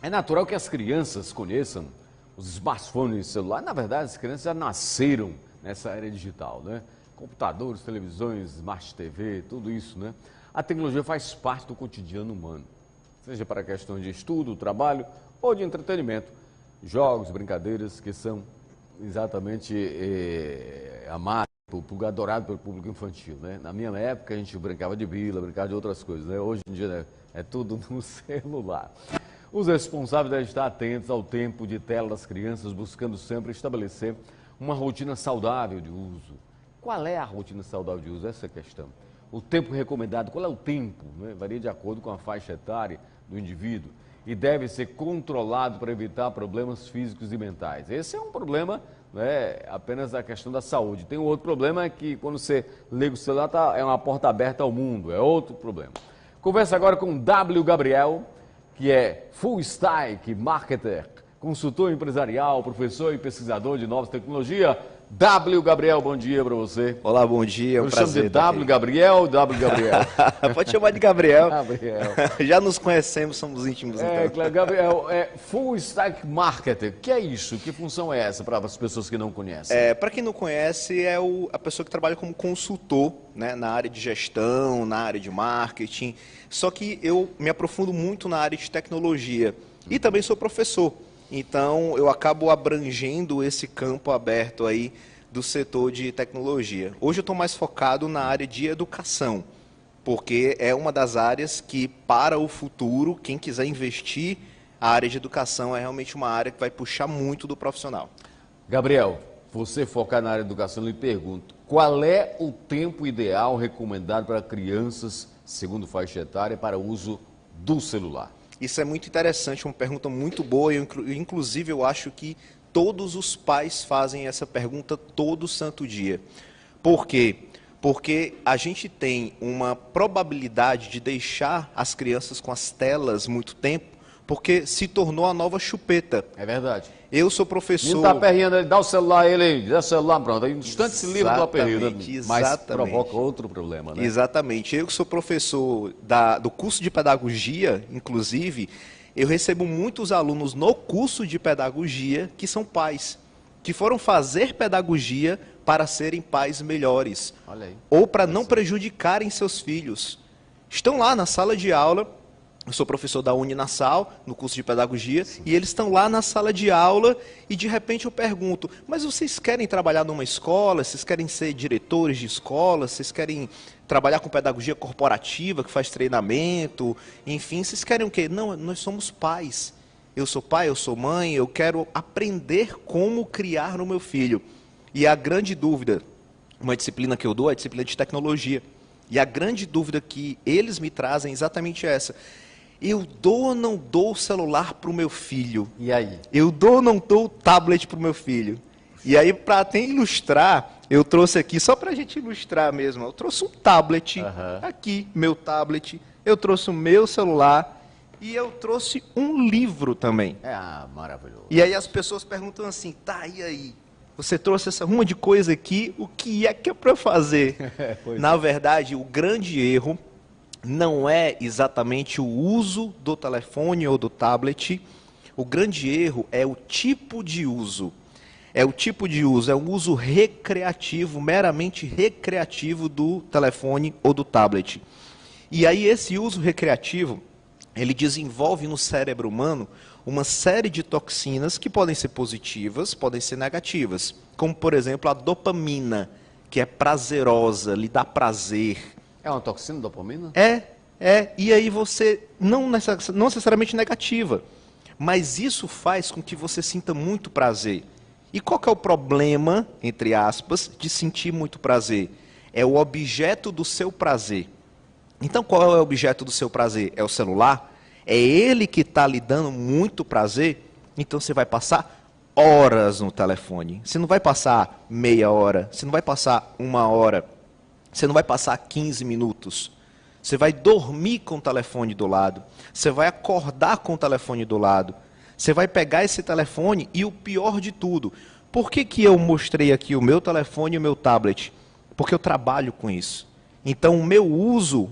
É natural que as crianças conheçam os smartphones e celular. Na verdade, as crianças já nasceram nessa era digital, né? Computadores, televisões, Smart TV, tudo isso, né? A tecnologia faz parte do cotidiano humano, seja para questão de estudo, trabalho ou de entretenimento. Jogos, brincadeiras que são exatamente amados, adorados pelo público infantil, né? Na minha época a gente brincava de bila, brincava de outras coisas, né? Hoje em dia, né, é tudo no celular. Os responsáveis devem estar atentos ao tempo de tela das crianças, buscando sempre estabelecer uma rotina saudável de uso. Qual é a rotina saudável de uso? Essa é a questão. O tempo recomendado, qual é o tempo? Né? Varia de acordo com a faixa etária do indivíduo e deve ser controlado para evitar problemas físicos e mentais. Esse é um problema, né, apenas a questão da saúde. Tem um outro problema que quando você liga o celular é uma porta aberta ao mundo, é outro problema. Conversa agora com W. Gabriel, que é Full Stack Marketer, consultor empresarial, professor e pesquisador de novas tecnologias. W. Gabriel, bom dia para você. Olá, bom dia, é um prazer. Eu chamo de W. Gabriel, W. Gabriel. Pode chamar de Gabriel. Gabriel. Já nos conhecemos, somos íntimos. É, então. claro, Gabriel, Full Stack Marketer, o que é isso? Que função é essa para as pessoas que não conhecem? Para quem não conhece, é a pessoa que trabalha como consultor, né, na área de gestão, na área de marketing. Só que eu me aprofundo muito na área de tecnologia e também sou professor. Então, eu acabo abrangendo esse campo aberto aí do setor de tecnologia. Hoje eu estou mais focado na área de educação, porque é uma das áreas que, para o futuro, quem quiser investir, a área de educação é realmente uma área que vai puxar muito do profissional. Gabriel, você focar na área de educação, eu lhe pergunto, qual é o tempo ideal recomendado para crianças, segundo faixa etária, para o uso do celular? Isso é muito interessante, uma pergunta muito boa. Inclusive, eu acho que todos os pais fazem essa pergunta todo santo dia. Por quê? Porque a gente tem uma probabilidade de deixar as crianças com as telas muito tempo, porque se tornou a nova chupeta. É verdade. Eu sou professor... Ele está aperreando, ele dá o celular a ele, dá o celular, pronto. Aí, no instante se livra do aperreio, mas provoca outro problema, né? Exatamente. Eu que sou professor do curso de pedagogia, inclusive, eu recebo muitos alunos no curso de pedagogia que são pais, que foram fazer pedagogia para serem pais melhores. Olha aí. Ou para não prejudicarem seus filhos. Estão lá na sala de aula. Eu sou professor da Uninasal, no curso de pedagogia, sim, e eles estão lá na sala de aula e de repente eu pergunto, mas vocês querem trabalhar numa escola, vocês querem ser diretores de escola, vocês querem trabalhar com pedagogia corporativa, que faz treinamento, enfim, vocês querem o quê? Não, nós somos pais. Eu sou pai, eu sou mãe, eu quero aprender como criar no meu filho. E a grande dúvida, uma disciplina que eu dou é a disciplina de tecnologia, e a grande dúvida que eles me trazem é exatamente essa. Eu dou ou não dou o celular para o meu filho? E aí? Eu dou ou não dou o tablet para o meu filho? E aí, para até ilustrar, eu trouxe aqui, só para a gente ilustrar mesmo, eu trouxe um tablet, aqui, meu tablet, eu trouxe o meu celular e eu trouxe um livro também. Maravilhoso. E aí as pessoas perguntam assim, tá, e aí? Você trouxe essa ruma de coisa aqui, o que é para eu fazer? Na verdade, o grande erro não é exatamente o uso do telefone ou do tablet. O grande erro é o tipo de uso. É o tipo de uso, é um uso recreativo, meramente recreativo do telefone ou do tablet. E aí esse uso recreativo, ele desenvolve no cérebro humano uma série de toxinas que podem ser positivas, podem ser negativas. Como, por exemplo, a dopamina, que é prazerosa, lhe dá prazer. É uma toxina, dopamina? E aí você, não necessariamente negativa, mas isso faz com que você sinta muito prazer. E qual que é o problema, entre aspas, de sentir muito prazer? É o objeto do seu prazer. Então qual é o objeto do seu prazer? É o celular? É ele que está lhe dando muito prazer? Então você vai passar horas no telefone. Você não vai passar meia hora, você não vai passar 1 hora. Você não vai passar 15 minutos. Você vai dormir com o telefone do lado. Você vai acordar com o telefone do lado. Você vai pegar esse telefone e o pior de tudo. Por que eu mostrei aqui o meu telefone e o meu tablet? Porque eu trabalho com isso. Então o meu uso,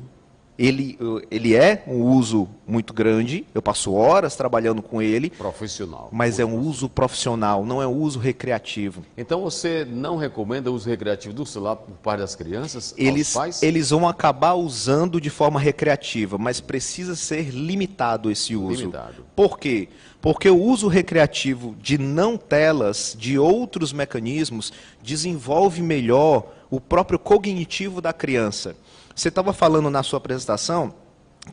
ele é um uso muito grande, eu passo horas trabalhando com ele. Profissional. Mas é um uso profissional, não é um uso recreativo. Então você não recomenda o uso recreativo do celular por parte das crianças, aos pais? Eles vão acabar usando de forma recreativa, mas precisa ser limitado esse uso. Limitado. Por quê? Porque o uso recreativo de não telas, de outros mecanismos, desenvolve melhor o próprio cognitivo da criança. Você estava falando na sua apresentação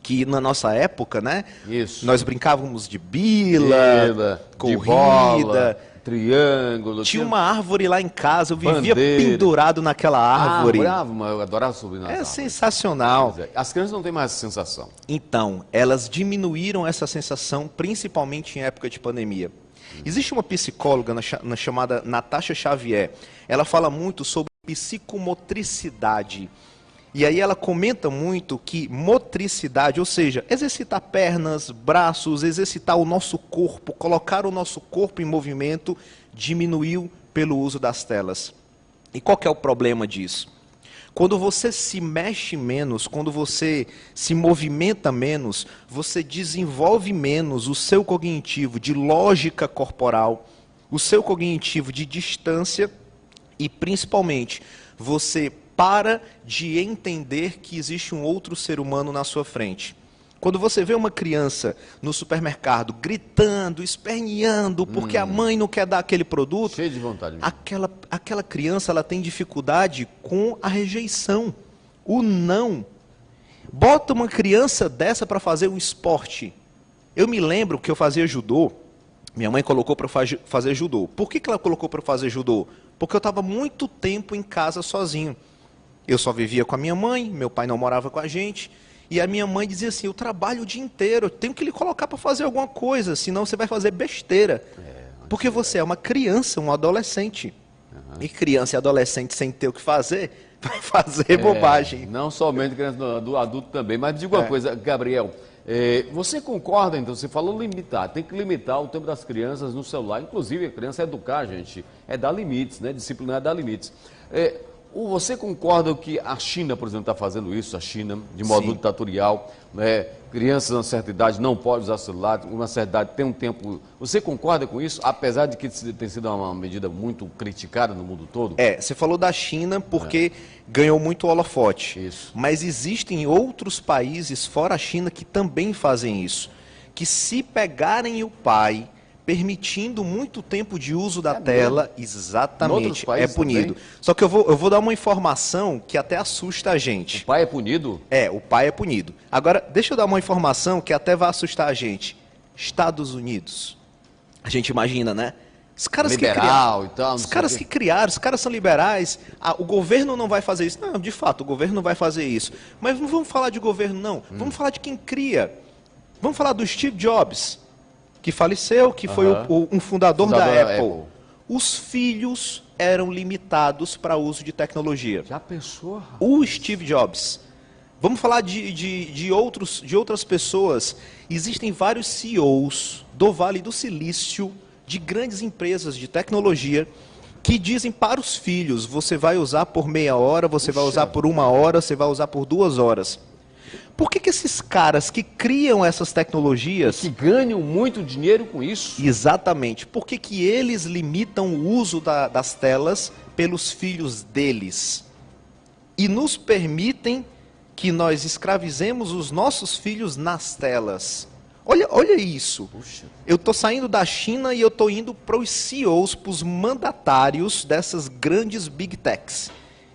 que na nossa época, né? Isso. Nós brincávamos de bila, corrida, de bola, triângulo. Tinha uma árvore lá em casa, eu vivia bandeira. Pendurado naquela árvore. Eu adorava subir nas árvores. Sensacional. As crianças não têm mais essa sensação. Então, elas diminuíram essa sensação, principalmente em época de pandemia. Existe uma psicóloga chamada Natasha Xavier. Ela fala muito sobre psicomotricidade. E aí ela comenta muito que motricidade, ou seja, exercitar pernas, braços, exercitar o nosso corpo, colocar o nosso corpo em movimento, diminuiu pelo uso das telas. E qual que é o problema disso? Quando você se mexe menos, quando você se movimenta menos, você desenvolve menos o seu cognitivo de lógica corporal, o seu cognitivo de distância e, principalmente, você para de entender que existe um outro ser humano na sua frente. Quando você vê uma criança no supermercado gritando, esperneando, porque a mãe não quer dar aquele produto, cheio de vontade. Aquela criança ela tem dificuldade com a rejeição, o não. Bota uma criança dessa para fazer um esporte. Eu me lembro que eu fazia judô, minha mãe colocou para fazer judô. Por que ela colocou para fazer judô? Porque eu estava muito tempo em casa sozinho. Eu só vivia com a minha mãe, meu pai não morava com a gente, e a minha mãe dizia assim, eu trabalho o dia inteiro, eu tenho que lhe colocar para fazer alguma coisa, senão você vai fazer besteira. Porque você é uma criança, um adolescente. E criança e adolescente sem ter o que fazer, vai fazer bobagem. Não somente criança, do adulto também. Mas diga uma coisa, Gabriel, você concorda, então, você falou limitar, tem que limitar o tempo das crianças no celular, inclusive a criança é educar, gente, é dar limites, né? Disciplinar é dar limites. Você concorda que a China, por exemplo, está fazendo isso, a China, de modo ditatorial, né? Crianças de uma certa idade não podem usar celular, uma certa idade tem um tempo... Você concorda com isso, apesar de que tem sido uma medida muito criticada no mundo todo? Você falou da China porque ganhou muito holofote. Isso. Mas existem outros países fora a China que também fazem isso. Que se pegarem o pai permitindo muito tempo de uso da tela, exatamente, é punido. Também? Só que eu vou dar uma informação que até assusta a gente. O pai é punido? O pai é punido. Agora, deixa eu dar uma informação que até vai assustar a gente. Estados Unidos. A gente imagina, né? Os caras liberal que criaram, os caras que criaram, os caras são liberais. O governo não vai fazer isso. Não, de fato, o governo não vai fazer isso. Mas não vamos falar de governo, não. Vamos falar de quem cria. Vamos falar do Steve Jobs, que faleceu, que foi um fundador da Apple. Os filhos eram limitados para uso de tecnologia. Já pensou? O Steve Jobs. Vamos falar de outras pessoas. Existem vários CEOs do Vale do Silício, de grandes empresas de tecnologia, que dizem para os filhos, você vai usar por meia hora, você vai usar por 1 hora, você vai usar por 2 horas. Por que esses caras que criam essas tecnologias... Que ganham muito dinheiro com isso. Exatamente. Por que eles limitam o uso das telas pelos filhos deles? E nos permitem que nós escravizemos os nossos filhos nas telas. Olha isso. Puxa. Eu estou saindo da China e eu estou indo para os CEOs, para os mandatários dessas grandes Big Techs.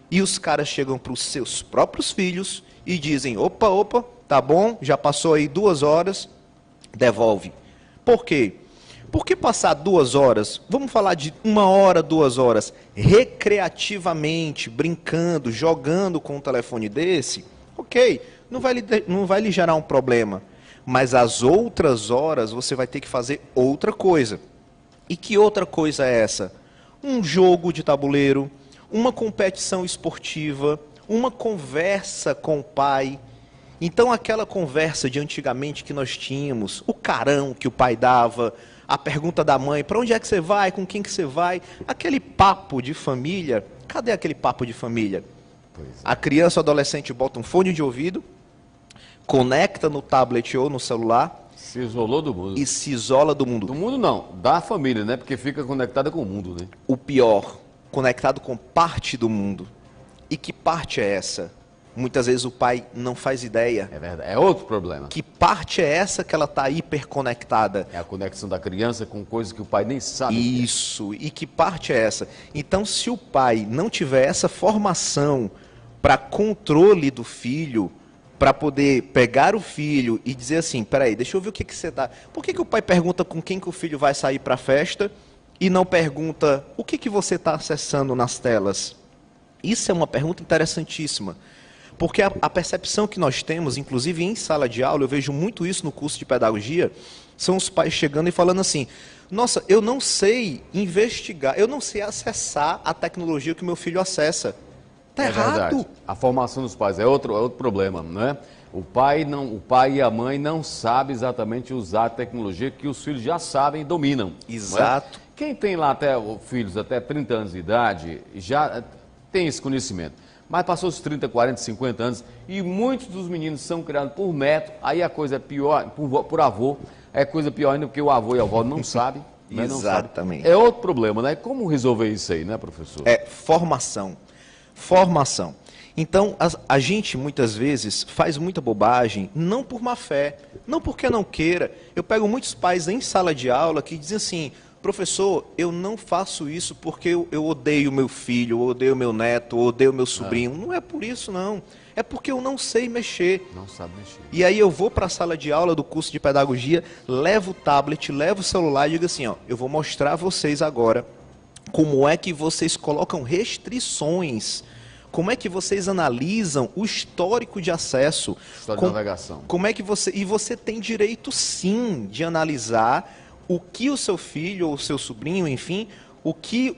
E os caras chegam para os seus próprios filhos e dizem, opa, tá bom, já passou aí 2 horas, devolve. Por quê? Por que passar 2 horas? Vamos falar de 1 hora, 2 horas, recreativamente, brincando, jogando com um telefone desse? Ok, não vai lhe gerar um problema. Mas as outras horas você vai ter que fazer outra coisa. E que outra coisa é essa? Um jogo de tabuleiro, uma competição esportiva, uma conversa com o pai. Então aquela conversa de antigamente que nós tínhamos, o carão que o pai dava, a pergunta da mãe, para onde é que você vai, com quem que você vai, aquele papo de família, cadê aquele papo de família? A criança ou adolescente bota um fone de ouvido, conecta no tablet ou no celular Se isolou do mundo. e se isola do mundo. Do mundo não, da família, né? Porque fica conectada com o mundo, né? O pior, conectado com parte do mundo. E que parte é essa? Muitas vezes o pai não faz ideia. É verdade, é outro problema. Que parte é essa que ela está hiperconectada? É a conexão da criança com coisas que o pai nem sabe. Isso. E que parte é essa? Então, se o pai não tiver essa formação para controle do filho, para poder pegar o filho e dizer assim, peraí, deixa eu ver o que você tá... Por que o pai pergunta com quem que o filho vai sair para a festa e não pergunta o que você está acessando nas telas? Isso é uma pergunta interessantíssima. Porque a percepção que nós temos, inclusive em sala de aula, eu vejo muito isso no curso de pedagogia, são os pais chegando e falando assim, nossa, eu não sei investigar, eu não sei acessar a tecnologia que o meu filho acessa. Está errado. Verdade. A formação dos pais é outro problema, não é? O pai e a mãe não sabem exatamente usar a tecnologia que os filhos já sabem e dominam. Exato. Não é? Quem tem lá filhos até 30 anos de idade já tem esse conhecimento. Mas passou os 30, 40, 50 anos e muitos dos meninos são criados por neto, aí a coisa é pior, por avô, é coisa pior ainda porque o avô e a avó não sabem. Né? Exatamente. Não sabe. É outro problema, né? Como resolver isso aí, né, professor? É formação. Formação. Então, a gente muitas vezes faz muita bobagem, não por má fé, não porque não queira. Eu pego muitos pais em sala de aula que dizem assim, professor, eu não faço isso porque eu odeio meu filho, eu odeio meu neto, eu odeio meu sobrinho. Não é por isso, não. É porque eu não sei mexer. Não sabe mexer. E aí eu vou para a sala de aula do curso de pedagogia, levo o tablet, levo o celular e digo assim, ó, eu vou mostrar a vocês agora como é que vocês colocam restrições, como é que vocês analisam o histórico de acesso. História de navegação. Como é que você tem direito sim de analisar o que o seu filho ou o seu sobrinho, enfim, o que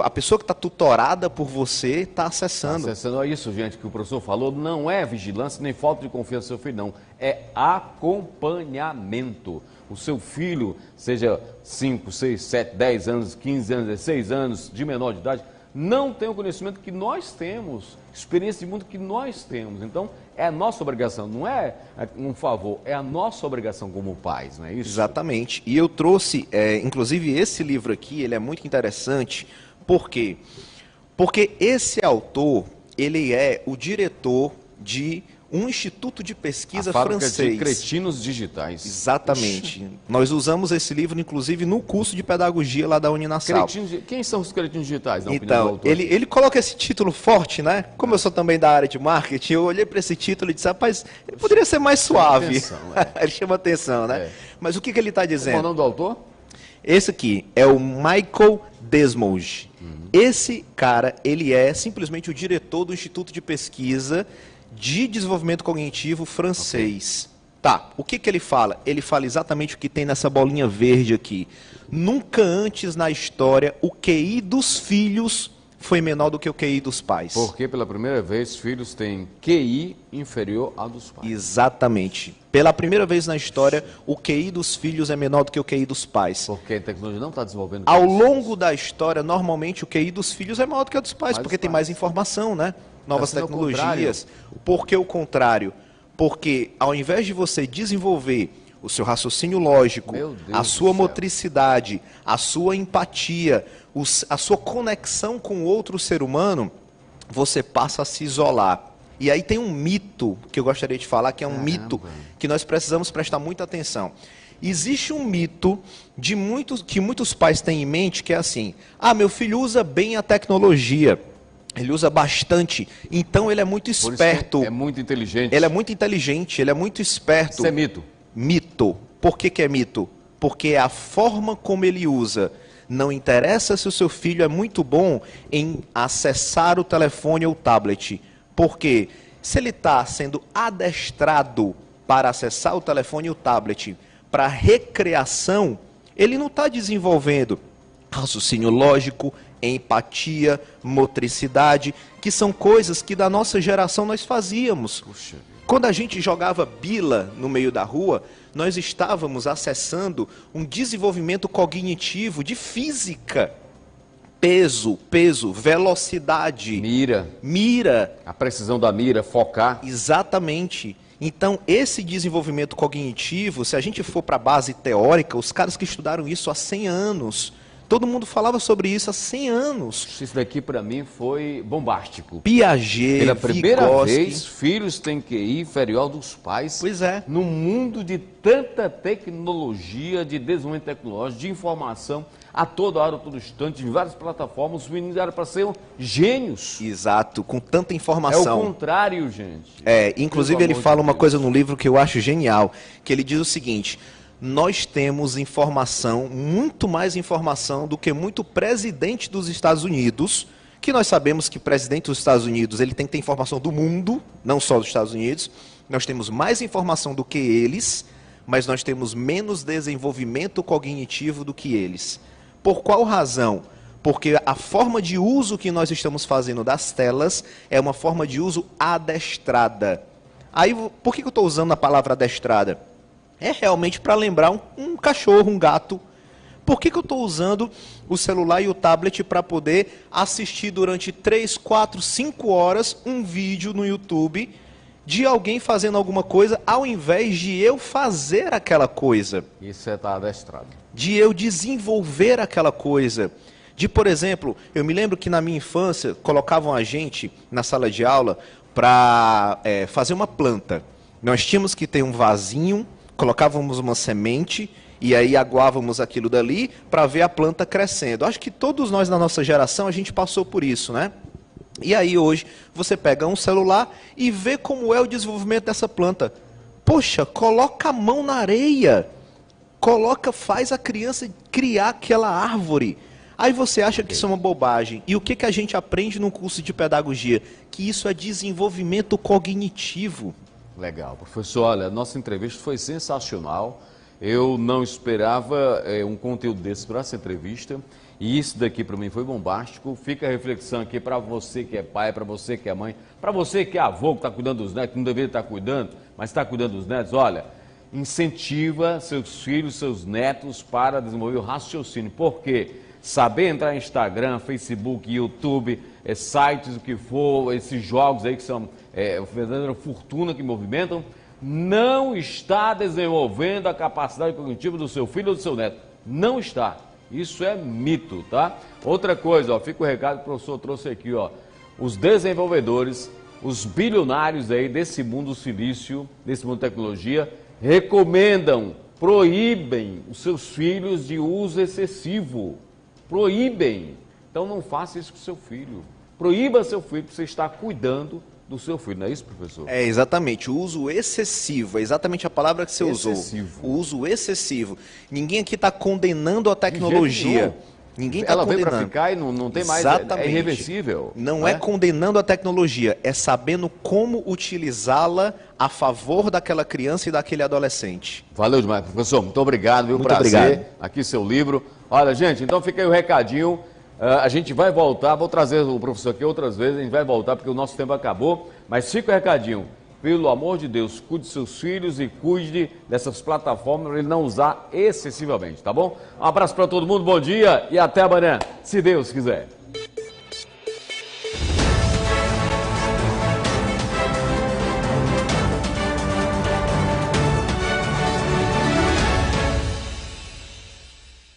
a pessoa que está tutorada por você está acessando. Acessando isso, gente, que o professor falou, não é vigilância nem falta de confiança no seu filho, não. É acompanhamento. O seu filho, seja 5, 6, 7, 10 anos, 15 anos, 16 anos, de menor de idade, não tem o conhecimento que nós temos, experiência de mundo que nós temos. Então, é a nossa obrigação, não é um favor, é a nossa obrigação como pais, não é isso? Exatamente. E eu trouxe, inclusive, esse livro aqui, ele é muito interessante. Por quê? Porque esse autor, ele é o diretor de um instituto de pesquisa francês. De cretinos digitais. Exatamente. Nós usamos esse livro, inclusive, no curso de pedagogia lá da Uninasal. Quem são os cretinos digitais, na opinião do Então, autor? ele coloca esse título forte, né? Como eu sou também da área de marketing, eu olhei para esse título e disse, rapaz, ele poderia ser mais suave. Atenção, Ele chama atenção, né? É. Mas o que ele está dizendo? Qual é o nome do autor? Esse aqui é o Michael Desmouge. Esse cara, ele é simplesmente o diretor do Instituto de Pesquisa de Desenvolvimento Cognitivo francês. Tá, o que ele fala? Ele fala exatamente o que tem nessa bolinha verde aqui. Nunca antes na história o QI dos filhos foi menor do que o QI dos pais. Porque pela primeira vez filhos têm QI inferior ao dos pais. Exatamente. Pela primeira vez na história, o QI dos filhos é menor do que o QI dos pais. Porque a tecnologia não está desenvolvendo. Ao longo da história, normalmente o QI dos filhos é maior do que o dos pais, Mais porque dos tem pais. mais informação, né? Novas sendo o tecnologias. Por que o contrário? Porque ao invés de você desenvolver o seu raciocínio lógico, Meu Deus a do sua céu. motricidade, a sua empatia, a sua conexão com outro ser humano, você passa a se isolar. E aí tem um mito que eu gostaria de falar, que é um mito que nós precisamos prestar muita atenção. Existe um mito que muitos pais têm em mente, que é assim, meu filho usa bem a tecnologia, ele usa bastante, então ele é muito Por isso que esperto. é muito inteligente. Ele é muito inteligente, ele é muito esperto. Isso é mito. Mito. Por que é mito? Porque é a forma como ele usa. Não interessa se o seu filho é muito bom em acessar o telefone ou o tablet. Porque se ele está sendo adestrado para acessar o telefone e o tablet para recreação, ele não está desenvolvendo raciocínio lógico, empatia, motricidade, que são coisas que da nossa geração nós fazíamos. Puxa vida. Quando a gente jogava bila no meio da rua, nós estávamos acessando um desenvolvimento cognitivo de física. Peso, velocidade, Mira. mira. A precisão da mira, focar. Exatamente. Então, esse desenvolvimento cognitivo, se a gente for para a base teórica, os caras que estudaram isso há 100 anos, todo mundo falava sobre isso há 100 anos. Isso daqui para mim foi bombástico. Piaget, Pela primeira Vygotsky. vez, filhos têm QI inferior ao dos pais. Pois é. No mundo de tanta tecnologia, de desenvolvimento tecnológico, de informação, a toda hora, a todo instante, em várias plataformas, os meninos eram para ser gênios. Exato, com tanta É informação. o contrário, gente. Inclusive Pelo ele amor fala de uma Deus. coisa no livro que eu acho genial, que ele diz o seguinte: nós temos informação, muito mais informação do que muito presidente dos Estados Unidos, que nós sabemos que presidente dos Estados Unidos, ele tem que ter informação do mundo, não só dos Estados Unidos. Nós temos mais informação do que eles, mas nós temos menos desenvolvimento cognitivo do que eles. Por qual razão? Porque a forma de uso que nós estamos fazendo das telas é uma forma de uso adestrada. Aí, por que eu estou usando a palavra adestrada? É realmente para lembrar um cachorro, um gato. Por que eu estou usando o celular e o tablet para poder assistir durante 3, 4, 5 horas um vídeo no YouTube de alguém fazendo alguma coisa, ao invés de eu fazer aquela coisa? Isso é estar adestrado. De eu desenvolver aquela coisa. De, por exemplo, eu me lembro que na minha infância colocavam a gente na sala de aula para fazer uma planta. Nós tínhamos que ter um vasinho, colocávamos uma semente e aí aguávamos aquilo dali para ver a planta crescendo. Acho que todos nós na nossa geração a gente passou por isso, né? E aí hoje você pega um celular e vê como é o desenvolvimento dessa planta. Poxa, coloca a mão na areia. Faz a criança criar aquela árvore. Aí você acha que isso é uma bobagem. E o que a gente aprende no curso de pedagogia? Que isso é desenvolvimento cognitivo. Legal. Professor, olha, a nossa entrevista foi sensacional. Eu não esperava um conteúdo desse para essa entrevista. E isso daqui para mim foi bombástico. Fica a reflexão aqui para você que é pai, para você que é mãe, para você que é avô, que está cuidando dos netos, que não deveria estar cuidando, mas está cuidando dos netos. Olha, incentiva seus filhos, seus netos para desenvolver o raciocínio. Por quê? Saber entrar em Instagram, Facebook, YouTube, sites, o que for, esses jogos aí que são verdadeira fortuna que movimentam, não está desenvolvendo a capacidade cognitiva do seu filho ou do seu neto. Não está. Isso é mito, tá? Outra coisa, ó, fica o recado que o professor trouxe aqui, ó. Os desenvolvedores, os bilionários aí desse mundo silício, desse mundo de tecnologia, recomendam, proíbem os seus filhos de uso excessivo. Proíbem. Então não faça isso com seu filho. Proíba seu filho para você estar cuidando do seu filho, não é isso, professor? É, exatamente. O uso excessivo, é exatamente a palavra que você usou. O uso excessivo. Ninguém aqui está condenando a tecnologia. Ninguém está condenando. Ela veio para ficar e não tem mais, exatamente. é irreversível. Não é condenando a tecnologia, é sabendo como utilizá-la a favor daquela criança e daquele adolescente. Valeu demais, professor. Muito obrigado, viu? Muito Prazer. obrigado. Aqui seu livro. Olha, gente, então fica aí o recadinho. A gente vai voltar, vou trazer o professor aqui outras vezes, a gente vai voltar porque o nosso tempo acabou, mas fica o recadinho. Pelo amor de Deus, cuide de seus filhos e cuide dessas plataformas para ele não usar excessivamente, tá bom? Um abraço para todo mundo, bom dia e até amanhã, se Deus quiser.